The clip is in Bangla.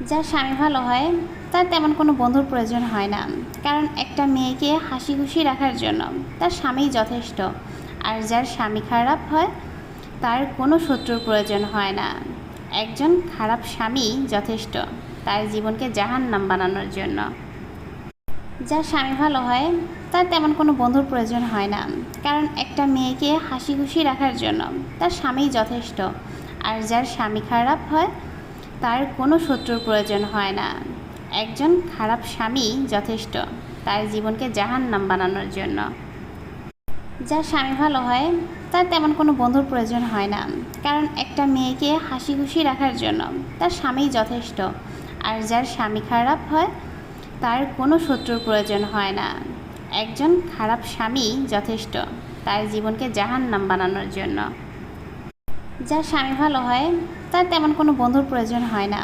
যার স্বামী ভালো হয় তার তেমন কোনো বন্ধুর প্রয়োজন হয় না, কারণ একটা মেয়েকে হাসি খুশি রাখার জন্য তার স্বামীই যথেষ্ট। আর যার স্বামী খারাপ হয় তার কোনো শত্রুর প্রয়োজন হয় না। একজন খারাপ স্বামী যথেষ্ট তার জীবনকে জাহান্নাম বানানোর জন্য। যার স্বামী ভালো হয় তার তেমন কোনো বন্ধুর প্রয়োজন হয় না, কারণ একটা মেয়েকে হাসি খুশি রাখার জন্য তার স্বামীই যথেষ্ট। আর যার স্বামী খারাপ হয় তার কোনো শত্রুর প্রয়োজন হয় না। একজন খারাপ স্বামী যথেষ্ট তার জীবনকে জাহান্নাম বানানোর জন্য। যার স্বামী ভালো হয় তার তেমন কোনো বন্ধুর প্রয়োজন হয় না, কারণ একটা মেয়েকে হাসি খুশি রাখার জন্য তার স্বামীই যথেষ্ট। আর যার স্বামী খারাপ হয় তার কোনো শত্রুর প্রয়োজন হয় না। একজন খারাপ স্বামী যথেষ্ট তার জীবনকে জাহান্নাম বানানোর জন্য। যার স্বামী ভালো হয় তার তেমন কোনো বন্ধুর প্রয়োজন হয় না।